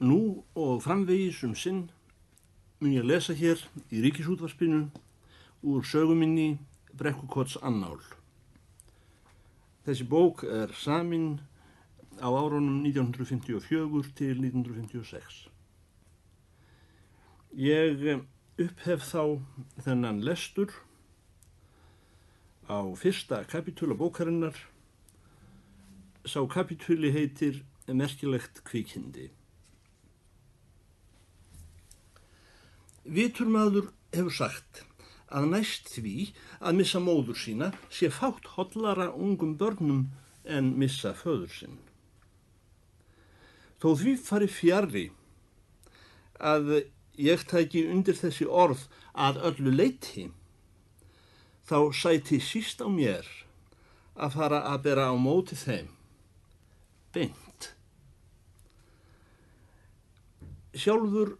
Nú og framvegis sinn mun ég lesa hér í Ríkisútvarpinu úr söguminni Brekkukots annál. Þessi bók er samin á árunum 1954 til 1956. Ég upphef þá þennan lestur á fyrsta kapítula bókarinnar. Sá kapítuli heitir Merkilegt kvikindi. Viturmaður hefur sagt að næst því að missa móður sína sé fátt hollara ungum börnum en missa föður sinn. Þó því fari fjarri að ég tæki undir þessi orð að öllu leyti, þá sæti síst á mér að fara að bera á móti þeim beint. Sjálfur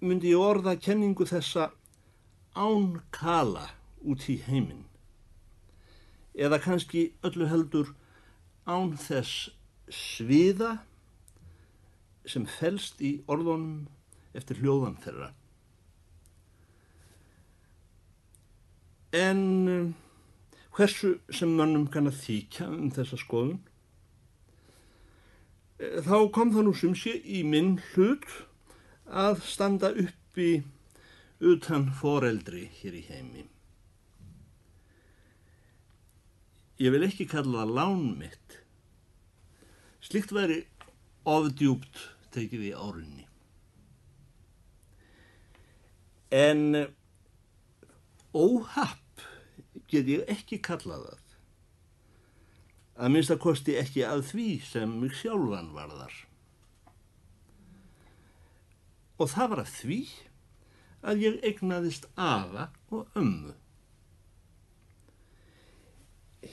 myndi ég orða kenningu þessa án kala út í heiminn, eða kannski öllu heldur án þess sviða sem felst í orðunum eftir hljóðan þeirra. En hversu sem mönnum kann að þykja þessa skoðun, þá kom það nú sumsé í minn hlut að standa uppi utan foreldri hér í heimi. Ég vil ekki kalla það lán mitt. Slíkt væri ofdjúpt tekið í árinni. En óhapp get ég ekki kallað það. Að minnsta kosti ekki að því sem mig sjálfan varðar. Og það var að því að ég eignaðist afa og ömmu.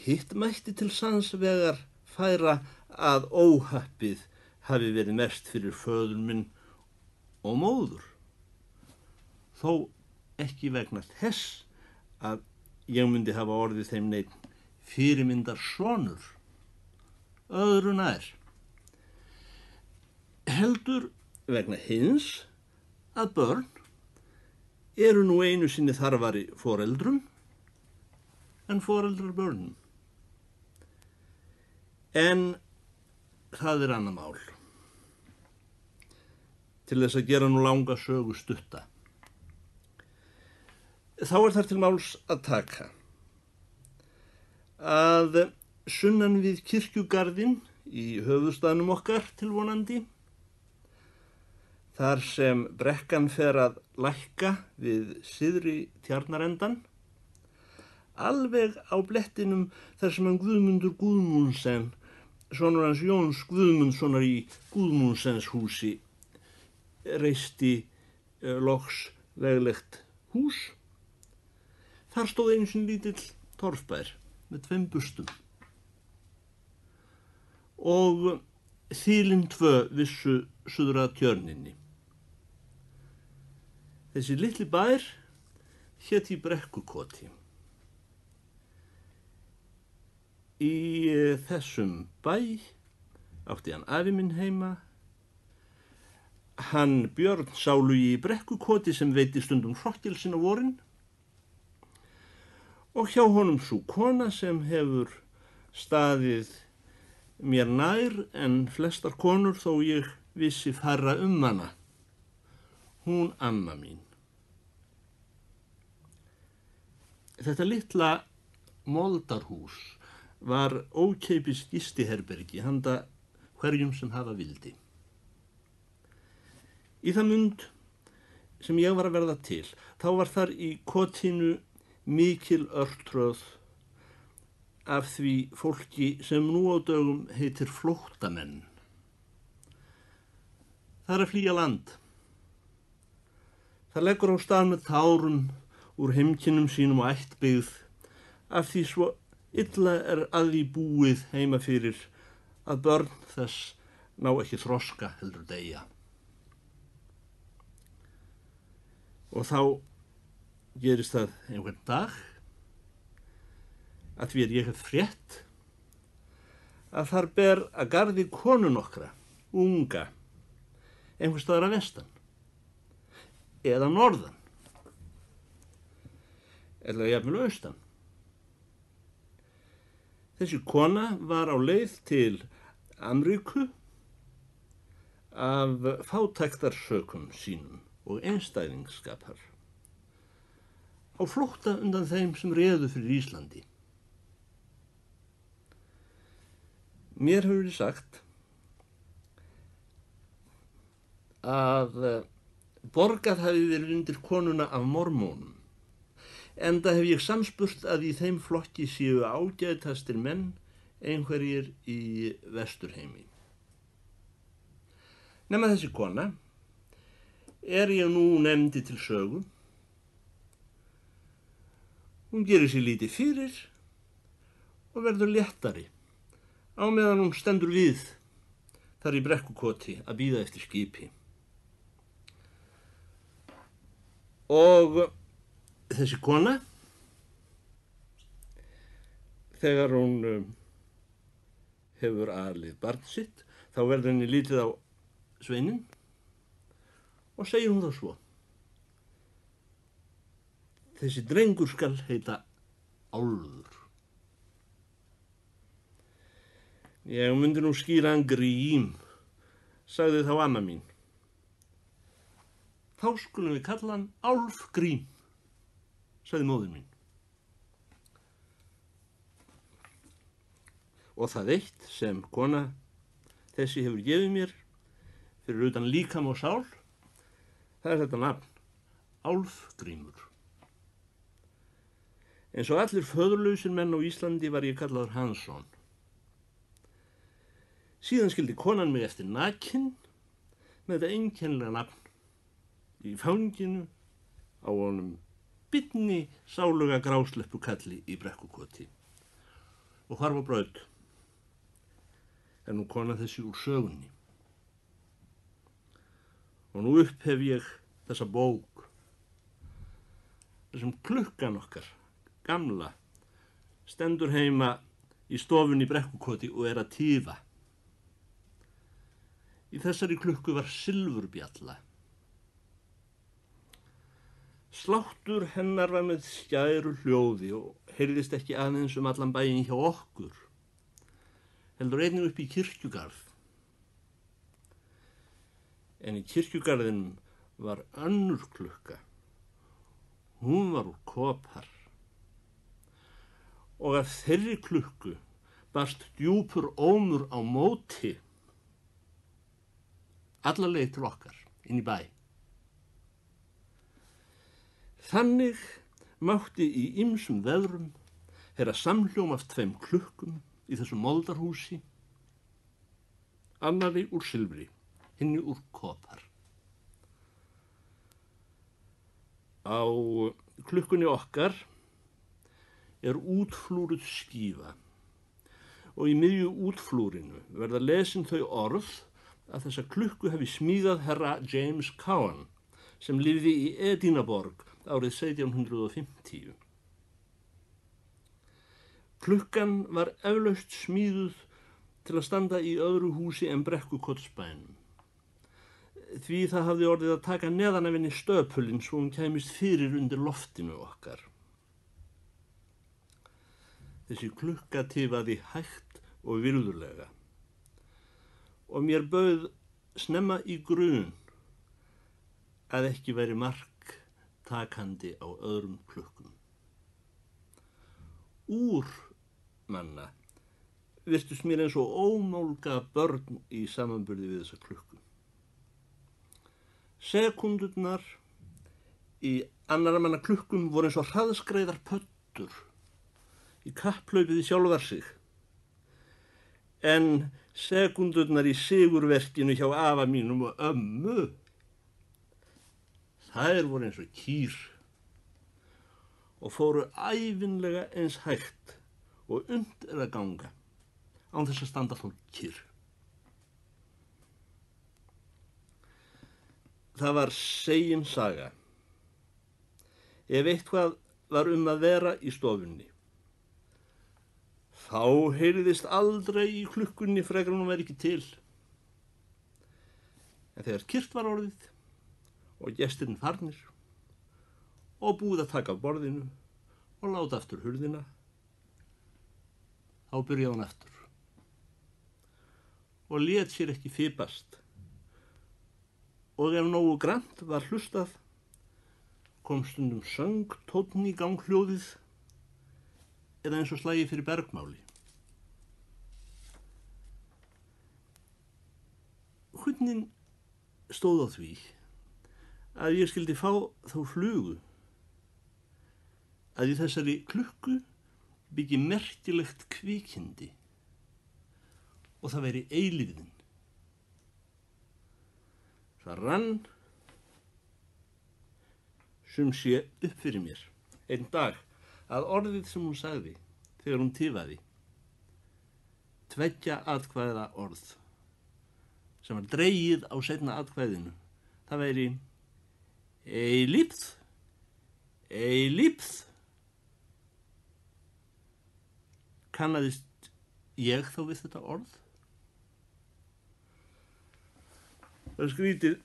Hitt mætti til sanns vegar færa að óhappið hafi verið mest fyrir föður minn og móður. Þó ekki vegna þess að ég myndi hafa orðið þeim neinn fyrirmyndar sonur, öðru nær. Heldur vegna hins að börn eru nú einu sinni þarfari foreldrum en foreldrar börnum. En það er annað mál. Til þess að gera nú langa sögu stutta. Þá er þar til máls að taka að sunnan við kirkjugarðinn í höfuðstaðnum okkar tilvonandi, þar sem brekkan fer að lækka við syðri tjarnarendan, alveg á blettinum þar sem hann Guðmundur Guðmundsen, sonur hans Jóns Guðmundssonar í Guðmundsens húsi, reisti loks veglegt hús. Þar stóð einu sinni lítill torfbær með 2 bustum. Og þilin 2 vissu suður að tjörninni. Þessi litli bær hét í Brekkukoti. Í þessum bæ átti hann afi minn heima. Hann Björn sálugi í Brekkukoti sem veiddi stundum hrokkilsinn á vorin. Og hjá honum sú kona sem hefur staðið mér nær en flestar konur þó ég vissi færra hana. Hún amma mín. Þetta litla moldarhús var ókeypis gistiherbergi handa hverjum sem hafa vildi. Í það mund sem ég var að verða til, þá var þar í kotinu mikil örtröð af því fólki sem nú á dögum heitir flóttamenn. Það er að flýja land. Það leggur á stað með tárum úr heimkynnum sínum og ættbyggð af því svo illa er að því búið heima fyrir að börn þess ná ekki þroska heldur deyja. Og þá gerist það einhvern dag að því ég hef frétt að þar ber að garði konu nokkra, unga, einhvers staðar að vestan eða norðan eða jafnvel austan. Þessi kona var á leið til Amríku af fátæktarsökum sínum og einstæðingskapar, á flótta undan þeim sem réðu fyrir Íslandi. Mér hefur verið sagt að borgað hafi verið undir konuna af mormónum, enda hef ég samspurt að í þeim flokki séu ágætastir menn einhverjir í Vesturheimi. Nema þessi kona er ég nú nefndi til sögu. Hún gerir sér lítið fyrir og verður léttari á meðan hún stendur við þar í Brekkukoti að bíða eftir skipi. Og þessi kona, þegar hún hefur alið barn sitt, þá verður henni lítið á sveininn og segir hún þá svo: þessi drengur skal heita Álfur. Ég myndi nú skýra hann Grím, sagði þá amma mín. Þá skulum við kalla hann Álf Grím, sagði móðir mín. Og það eitt sem kona þessi hefur gefið mér fyrir utan líkam og sál, það er þetta nafn, Álfgrímur. Eins og allir föðurlausir menn á Íslandi var ég kallaður Hansson. Síðan skildi konan mig eftir nakinn með þetta einkennilega nafn. Í fanginu á honum bitni sáluga grásleppukalli í Brekkukoti. Og hvarf á braut er nú kona þessi úr sögunni. Og nú upphef ég þessa bók, þessum klukkan okkar, gamla, stendur heima í stofunni í Brekkukoti og er að tífa. Í þessari klukku var silfurbjalla. Sláttur hennar var með skæru hljóði og heyrðist ekki aðeins allan bæinn hjá okkur, heldur einnig upp í kirkjugarð. En í kirkjugarðinum var önnur klukka. Hún var úr kopar. Og af þeirri klukku barst djúpur ómur á móti alla leið til okkar, inn í bæ. Þannig mátti í ýmsum veðrum heyra samhljóm af tveim klukkum í þessu moldarhúsi, annarri úr silfri, hinni úr kopar. Á klukkunni okkar er útflúruð skífa og í miðju útflúrinu verða lesin þau orð að þessa klukku hafi smíðað herra James Cowan sem lifði í Edinaborg árið 1750. Klukkan var eflaust smíðuð til að standa í öðru húsi en Brekkukotsbænum, því það hafði orðið að taka neðan af henni stöpulinn svo hún kæmist fyrir undir loftinu okkar. Þessi klukka tifaði hægt og virðulega og mér bauð snemma í grun að ekki væri mark takandi á öðrum klukkum. Úr manna virtust mér eins og ómálga börn í samanburði við þessa klukku. Sekúndurnar í annarra manna klukkum voru eins og hraðskreiðar pöddur í kapphlaupið í sjálfar sig, en sekúndurnar í sigurverkinu hjá afa mínum og ömmu, þær voru eins og kýr og fóru ævinlega eins hægt og unnt er að ganga án þess að standa þó kyrr. Það var segin saga. Ef eitthvað var að vera í stofunni, þá heyrðist aldrei í klukkunni frekar hún væri ekki til. En þegar kyrrt var orðið og gestirinn farnir og búið að taka af borðinu og láta aftur hurðina, þá byrjaði hún aftur og lét sér ekki fipast. Og ef nógu grannt var hlustað, kom stundum söngtónn í ganghljóðið eða eins og slagi fyrir bergmáli. Hunnin stóð á því að ég skildi fá þá flugu að í þessari klukku byggi merkilegt kvikindi og það væri eilífðin. Það rann sum sé upp fyrir mér einn dag að orðið sem hún sagði þegar hún tifaði, tveggja atkvæða orð sem var dregið á seinna atkvæðinu, það væri eilífð, eilífð. Kannaðist ég þá við þetta orð? Það er skrítið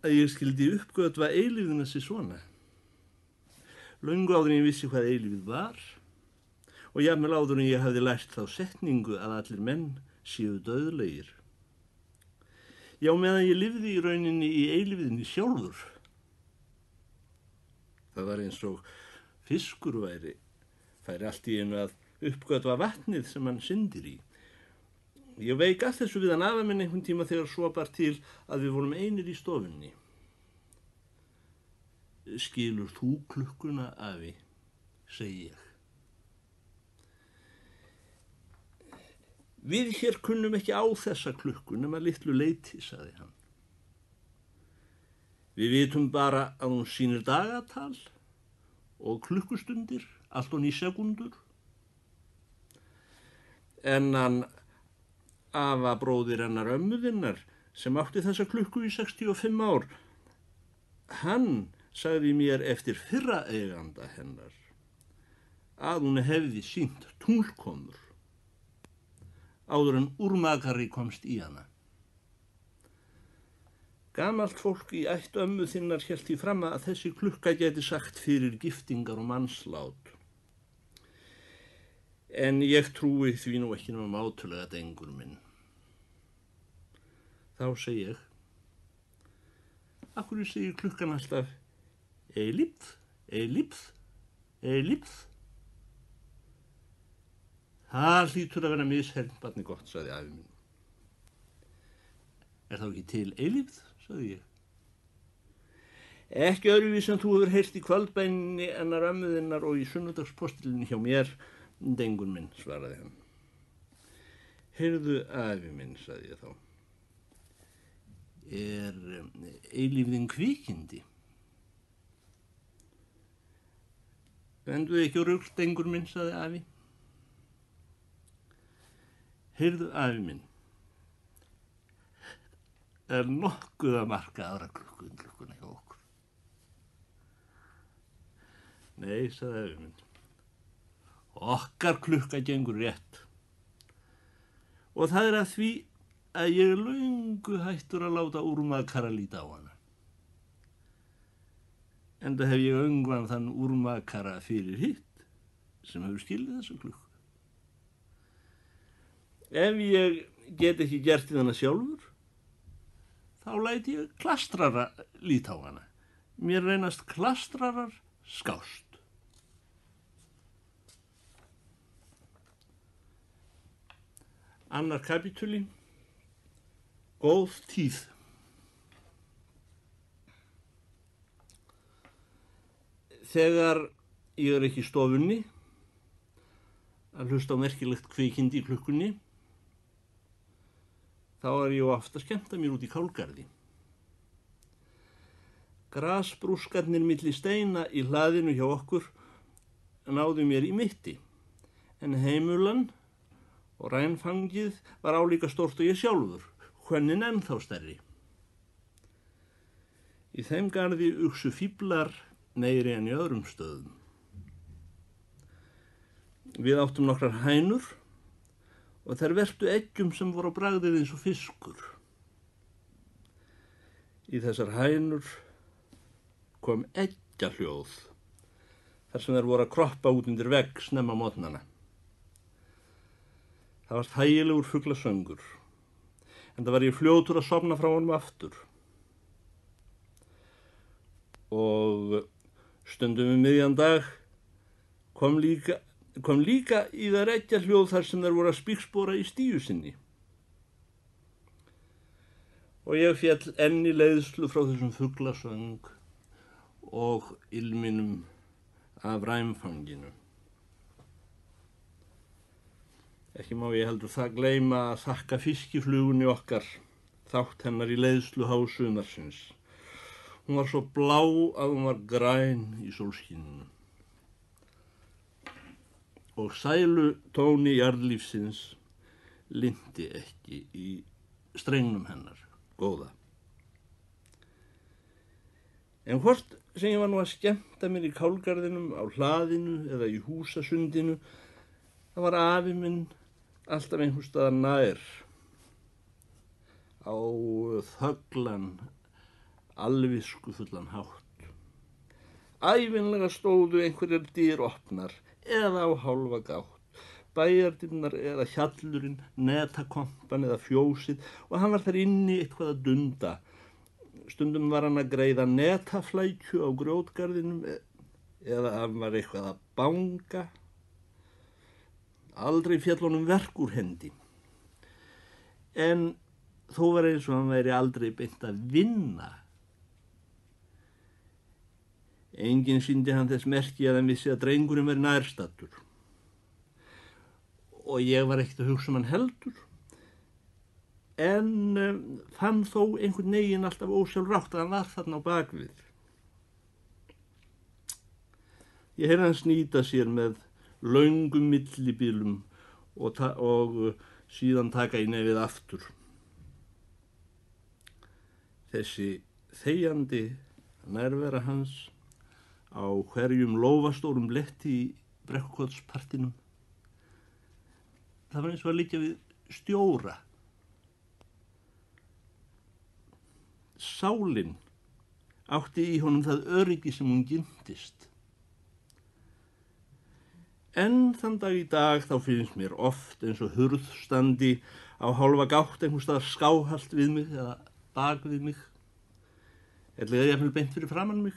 að ég skildi uppgötva eilífðina sig svona. Löngu áður en ég vissi hvað eilífð var og jafnvel áður en ég hafði lært þá setningu að allir menn séu dauðlegir. Já, meðan ég lifði í rauninni í eilífðinni sjálfur. Það var eins og fiskur færi allt í einu að uppgötva vatnið sem hann syndir í. Ég veik að þessu við hann afa minn einhvern tíma þegar svo bar til að við vorum einir í stofunni. Skilur þú klukkuna, afi, segi ég. Við hér kunnum ekki á þessa klukku nema litlu leyti, sagði hann. Við vitum bara að hún sýnir dagatal og klukkustundir, allt og 9 sekúndur. En hann afa bróðir hennar ömmuðinnar sem átti þessa klukku í 65 ár, hann sagði mér eftir fyrra eiganda hennar að hún hefði sýnt tunglkomur áður en úrmakari komst í hana. Gamalt fólk í ætt ömmu þinnar hélt því fram að þessi klukka gæti sagt fyrir giftingar og mannslát. En ég trúi því nú ekki nema mátulega drengur minn. Þá segi ég, af hverju segir klukkan alltaf eilífð, eilífð, eilífð? Það hlýtur að vera mishernt, barni gott, sagði afi minn. Er þá ekki til eilífð, sagði ég. Ekki öðruvís en þú hefur heyrt í kvöldbæninni hennar ömmuðinnar og í sunnudagspostilinu hjá mér, drengur minn, svaraði hann. Heyrðu, afi minn, sagði ég þá. Er eilífðin kvikindi? Venduð ekki á rugl, drengur minn, sagði afi. Heyrðu, afi minn, er nokkuð að marka aðra klukku en klukkuna hjá okkur? Nei, sagði afi minn. Okkar klukka gengur rétt. Og það er að því að ég er löngu hættur að láta úrmakara líta á hana. Enda hef ég öngvan þann úrmakara fyrir hitt sem hefur skilið þessa klukku. Ef ég get ekki gert í hana sjálfur, þá læt ég klastrara líta á hana. Mér reynast klastrarar skást. Annar kapítuli, góð tíð. Þegar ég er ekki í stofunni að hlusta á merkilegt kvikindi í klukkunni, þá er ég ofta að skemmta mér út í kálgarði. Grasbrúskarnir milli steina í hlaðinu hjá okkur náðu mér í mitti, en heimulan og rænfangið var álíka stórt og ég sjálfur, hvönnin ennþá stærri. Í þeim garði uxu fíflar meiri en í öðrum stöðum. Við áttum nokkrar hænur og þær verptu eggjum sem voru á bragðið eins og fiskur. í þessar hænur kom eggjahljóð þar sem þær voru að kroppa út undir vegg snemma morgnana. Það var þægilegur fuglasöngur, en það var ég fljótur að sofna frá honum aftur. Og stundum miðjan dag kom líka í þær eggjahljóð þar sem þær voru að spígspora í stíu sinni. Og ég féll enn í leiðslu frá þessum fuglasöng og ilminum af ræmfanginu. Ekki má ég heldur það gleyma að þakka fiskiflugunni okkar þátt hennar í leiðslu hásumarsins. Hún var svo blá að hún var græn í sólskininu. Og sælu tóni jarðlífsins linnti ekki í strengnum hennar, góða. En hvort sem ég var nú að skemmta mér í kálgarðinum, á hlaðinu eða í húsasundinu, það var afi minn alltaf einhvers staðar nær, á þöglan, alviskufullan hátt. Ævinlega stóðu einhverjar dyr opnar eða á hálfa gátt, bæjardyrnar eða hjallurinn, netakompan eða fjósið og hann var þar inni eitthvað að dunda. Stundum var hann að greiða netaflækju á grjótgarðinum eða hann var eitthvað að banga. Aldrei féll honum verk úr hendi. En þó var eins og hann væri aldrei beint að vinna. Enginn sýndi hann þess merki að hann vissi að drengurinn væri nærstattur. Og ég var ekkert að hugsa hann heldur. En fann þó einhvern veginn alltaf ósjálfrátt að hann var þarna á bakvið. Ég heyrði hann snýta sér með löngum millibilum og síðan taka í nefið aftur. Þessi þegjandi nærvera hans á hverjum lófastórum bletti í Brekkukotspartinum. Það var eins og að liggja við stjóra. Sálin átti í honum það öryggi sem hún gimtist. En þann dag í dag þá finnst mér oft eins og hurð standi á hálfa gátt einhvers staðar skáhalt við mig eða bak við mig. Eða jafnvel beint fyrir framan mig.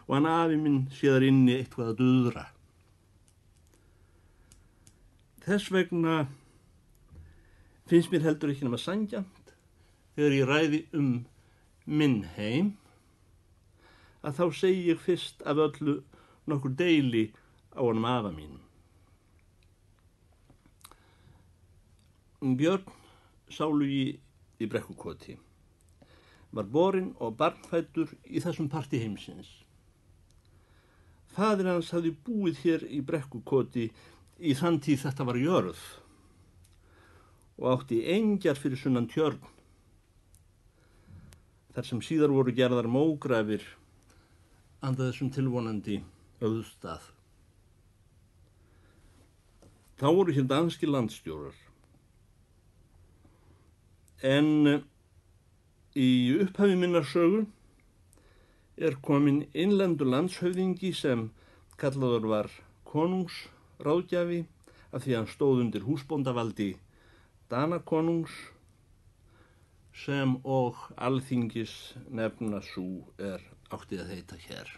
Og hann afi minn sé þar inni eitthvað að duðra. Þess vegna finnst mér heldur ekki nema sanngjarnt þegar ég ræði minn heim að þá segi ég fyrst af öllu nokkur deili á honum afa mínum. Björn Sálugi í Brekkukoti var borinn og barnfæddur í þessum parti heimsins. Faðir hans hafði búið hér í Brekkukoti í þann tíð þetta var jörð og átti engjar fyrir sunnan tjörn þar sem síðar voru gerðar mógrafir anda þessum tilvonandi Auðstað. Þá voru hér danskir landstjórar. En í upphafi minnar sögu komin innlendur landshöfðingi sem kallaður var konungsráðgjafi af því hann stóð undir húsbóndavaldi Danakonungs sem og alþingis nefna sú átti að heita hér.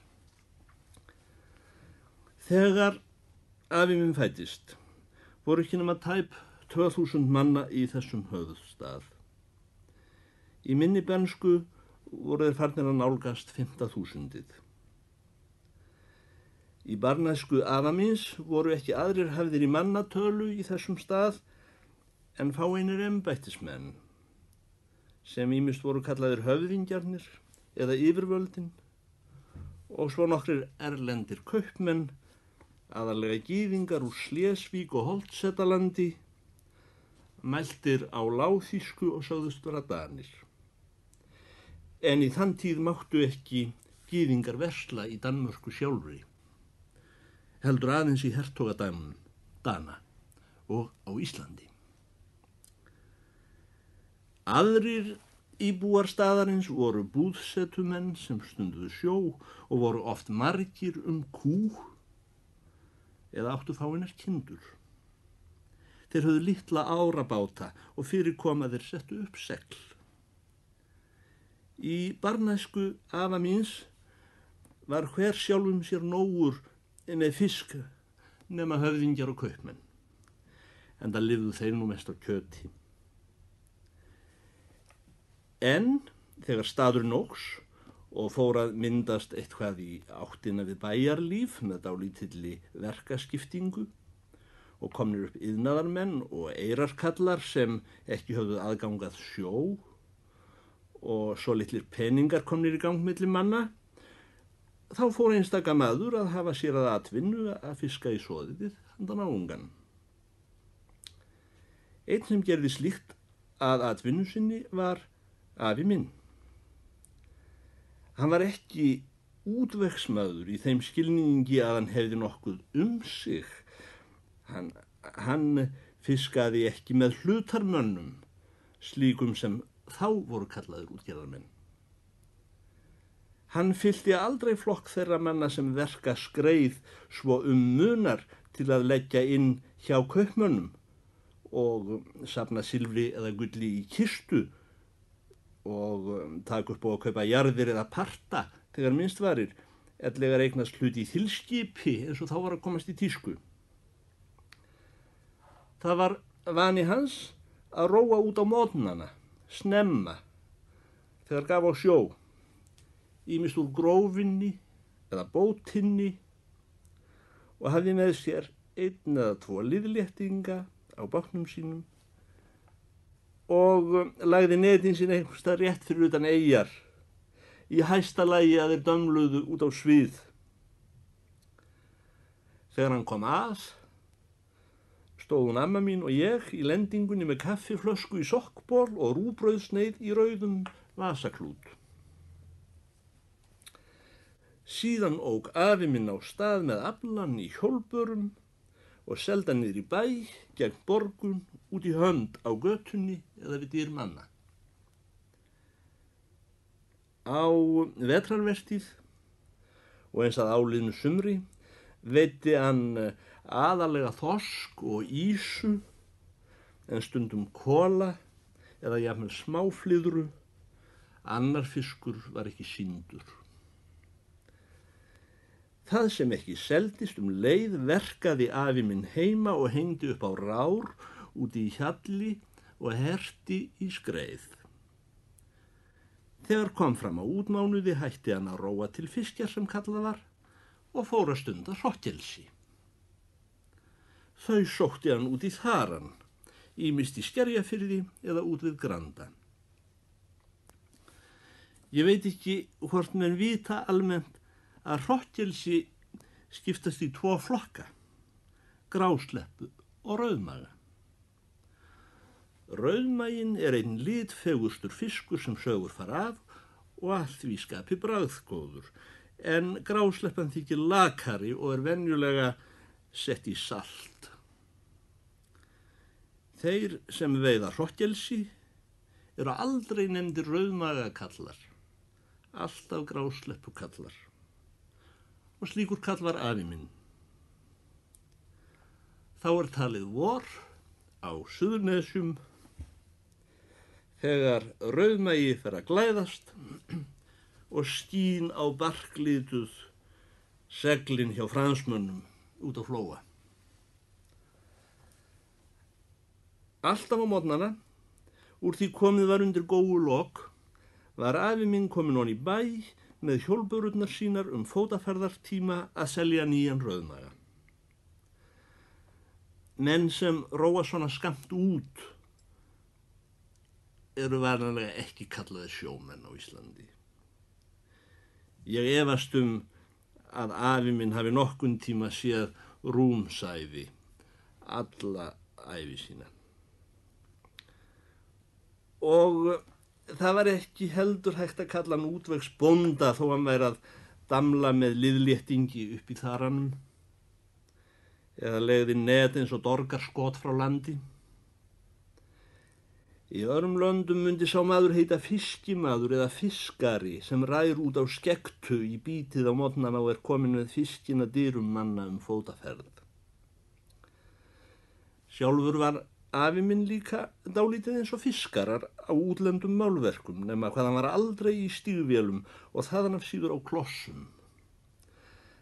Þegar afi minn fæddist voru ekki nema tæp 2000 manna í þessum höfuðstað. Í minni bernsku voru þeir farnir að nálgast 5.000. Í barnæsku afa míns voru ekki aðrir hafðir í mannatölu í þessum stað en fáeinir embættismenn sem ýmist voru kallaðir höfðingjarnir eða yfirvöldin og svo nokkrir erlendir kaupmenn, aðallega gyðingar úr Slesvík og Holtsetalandi, mæltir á lágþýsku og sögðust vera Danir. En í þann tíð máttu ekki gyðingar versla í Danmörku sjálfri, heldur aðeins í hertogadæmunum Dana og á Íslandi. Aðrir Íbúar staðarins voru búðsetumenn sem stunduðu sjó og voru oft margir kú eða áttu fáeinar kindur. Þeir höfðu litla árabáta og fyrir komaðir settu upp segl. Í barnæsku afa míns var hver sjálfum sér nógur með fisk nema höfðingjar og kaupmenn, enda lifðu þeir nú mest á kjöti. En þegar staðurinn óx og fór að myndast eitthvað í áttina við bæjarlíf með dálítilli verkaskiptingu og komnir upp iðnaðarmenn og eyrarkallar sem ekki höfðu aðgangað sjó og svo litlir peningar komnir í gang milli manna, þá fór einstaka maður að hafa sér að atvinnu að fiska í soðið handan á ungan. Einn sem gerði slíkt að atvinnu sinni var afi minn. Hann var ekki útvegsmaður í þeim skilningi að hann hefði nokkuð sig. Hann fiskaði ekki með hlutarmönnum, slíkum sem þá voru kallaðir útgerðarmenn. Hann fyllti aldrei flokk þeirra manna sem verka skreið svo munar til að leggja inn hjá kaupmönnum og safna silfri eða gulli í kistu og taka upp og að kaupa jarðir eða parta þegar minnst varir, ellegar eignast hluti í þilskipi eins og þá var að komast í tísku. Það var vani hans að róa út á morgnana, snemma, þegar gaf á sjó, ýmist úr grófinni eða bótinni og hafði með sér 1 eða 2 liðléttinga á bátnum sínum og lagði netin sín einhverstað rétt fyrir utan eyjar, í hæsta lagi að þeir dömluðu út á svið. Þegar hann kom að, stóð hún amma mín og ég í lendingunni með kaffiflösku í sokkból og rúbrauðsneið í rauðum vasaklút. Síðan ók afi minn á stað með aflann í hjólbörum og selda niður í bæ, gegn borgun, út í hönd á götunni eða við dyr manna. Á vetrarvertíð og eins að áliðnu sumri veiddi hann aðalega þorsk og ýsu, en stundum kola eða jafnvel smáflyðru, annar fiskur var ekki sýndur. Það sem ekki seldist leið verkaði afi minn heima og hengdi upp á rár úti í hjalli og herti í skreið. Þegar kom fram á útmánuði hætti hann að róa til fiskjar sem kallað var og fór að stunda hrottjelsi. Þau sótti hann út í þarann, ýmist í Skerjafirði eða út við Granda. Ég veit ekki hvort menn vita almennt að hrottjelsi skiptast í 2 flokka, grásleppu og rauðmaga. Rauðmaginn er einn litfegustur fiskur sem sögur fara af og að því skapi bragðgóður, en grásleppan þykir lakari og er venjulega sett í salt. Þeir sem veiða hrottjelsi eru aldrei nefndir rauðmagakallar, alltaf grásleppukallar. Og slíkur kall var afi minn. Þá er talið vor á Suðurnesjum, þegar rauðmagi fer að glæðast og skín á barklituð seglin hjá fransmönnum út á flóa. Alltaf á morgnana, úr því komið var undir góu lok, var afi minn kominn on í bæ með hjólbörurnar sínar fótaferðartíma að selja nýjan rauðmaga. Menn sem róa svona skammt út eru vanalega ekki kallaðir sjómenn á Íslandi. Ég efast að afi minn hafi nokkurn tíma séð rúmsæði alla ævi sína. Og það var ekki heldur hægt að kalla hann útvegsbónda þó hann væri að damla með liðléttingi upp í þaranum eða legði net eins og dorgarskot frá landi. Í öðrum löndum myndi sá maður heita fiskimaður eða fiskari sem rær út á skeggtu í bítið á morgnana og komin með fiskina dyrum manna fótaferð. Sjálfur var afi minn líka dálítið eins og fiskarar á útlendum málverkum nema hvað hann var aldrei í stígvélum og þaðan af síður á klossum.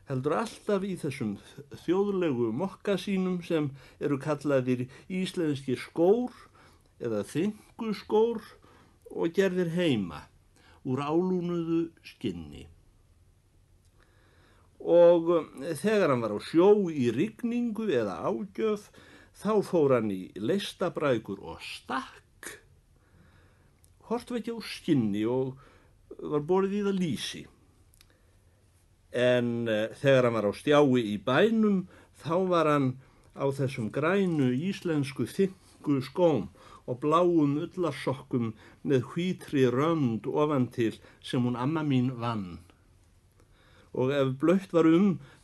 Heldur alltaf í þessum þjóðlegu mokkasínum sem eru kallaðir íslenskir skór eða þynguskór og gerðir heima úr álúnuðu skinni. Og þegar hann var á sjó í rigningu eða ágjöf, þá fór hann í leistabrækur og stakk, hortveggja úr skinni og var borið í það lýsi. En þegar hann var á stjái í bænum, þá var hann á þessum grænu íslensku þynguskóm og bláum ullarsokkum með hvítri rönd ofan til sem hún amma mín vann. Og ef blautt var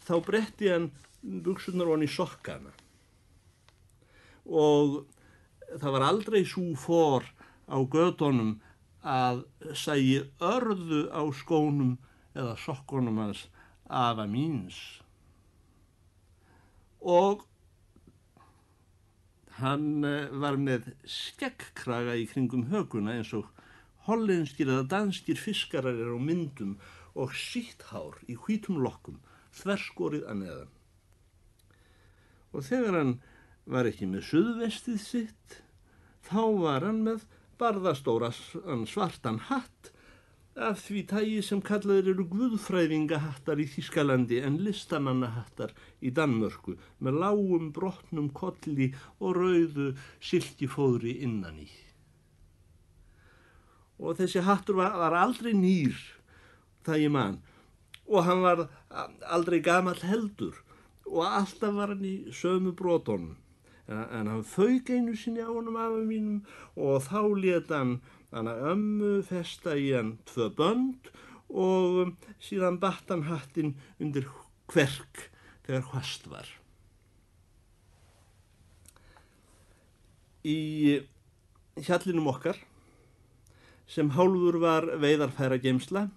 þá bretti hann buxurnar ofan í sokkana. Og það var aldrei sú for á götunum að sæi örðu á skónum eða sokkunum hans afa míns. Og hann var með skeggkraga í kringum hökuna eins og hollenskir eða danskir fiskarar á myndum og sítt hár í hvítum lokkum, þverskorið að neðan. Og þegar hann var ekki með suðvestið sitt, þá var hann með barðastóran svartan hatt af því tagi sem kallaðir eru guðfræðingahattar í Þýskalandi en listamannahattar í Danmörku með lágum brotnum kolli og rauðu silkifóðri innan í. Og þessi hattur var aldrei nýr, það ég man, og hann var aldrei gamall heldur og alltaf var hann í sömu brotunum. En hann fauk einu sinni á honum afa mínum og þá lét hann ömmu festa í hann 2 bönd og síðan batt hann hattinn undir kverk þegar hvasst var. Í hjallinum okkar, sem hálfur var veiðarfæra geymsla,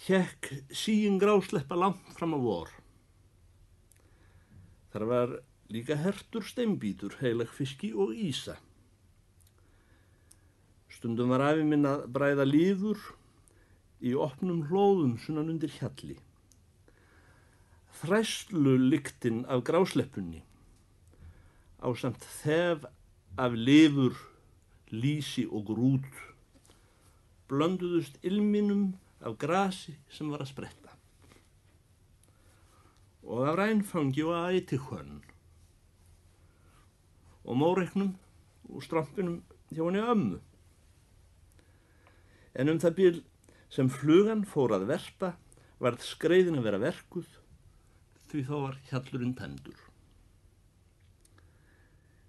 hékk síin grásleppa langt fram á vor. Þar var líka hertur steinbítur, heilag fiski og ísa. Stundum var afi minn að bræða líður í opnum hlóðum sunnan undir hjalli. Þræslulyktin af grásleppunni ásamt þef af lifur, lýsi og grút blönduðust ilminum af grasi sem var að spretta og af rænfangi og ætihönn og móreiknum og strampinum hjá henni ömmu. En það bil sem flugan fór að verpa varð skreiðin að vera verkuð því þá var hjallurinn tæmdur.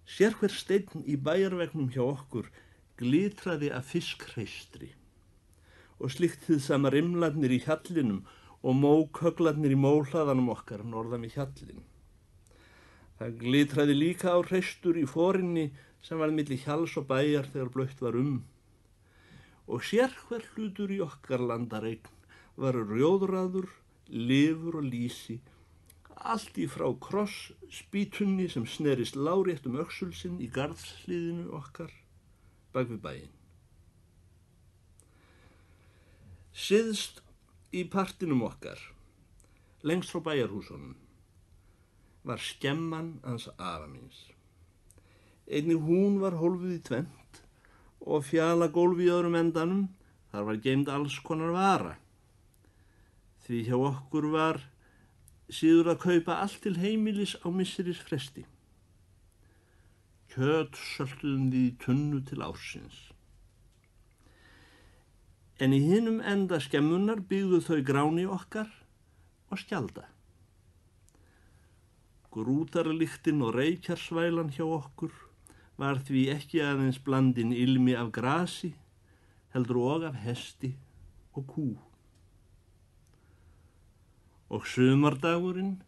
Sérhver steinn í bæjarvegnum hjá okkur glitraði af fiskreistri og slíkt þið sama rimlarnir í hjallinum og móköglarnir í móhlaðanum okkar norðan við hjallin. Það glitraði líka á hreistur í forinni sem var milli hjalls og bæjar þegar blautt var og sérhver hlutur í okkar landareign var rjóðraður, lifur og lýsi, allt í frá krossspýtunni sem snerist lárétt öxulsinn í garðshlíðinu okkar bak við bæinn. Syðst í partinum okkar, lengst frá bæjarhúsunum, var skemman hans afa míns. Einnig hún var hólfuð í tvennt og fjalagólf í öðrum endanum, þar var geymd alls konar vara. Því hjá okkur var síður að kaupa allt til heimilis á misseris fresti. Kjöt söltuðum við í tunnu til ársins. En í hinum enda skemmunnar byggðu þau gráni okkar og skjalda. Grútarlyktin og reykjarsvælan hjá okkur var því ekki aðeins blandin ilmi af grasi, heldur og af hesti og kú. Og sumardagurinn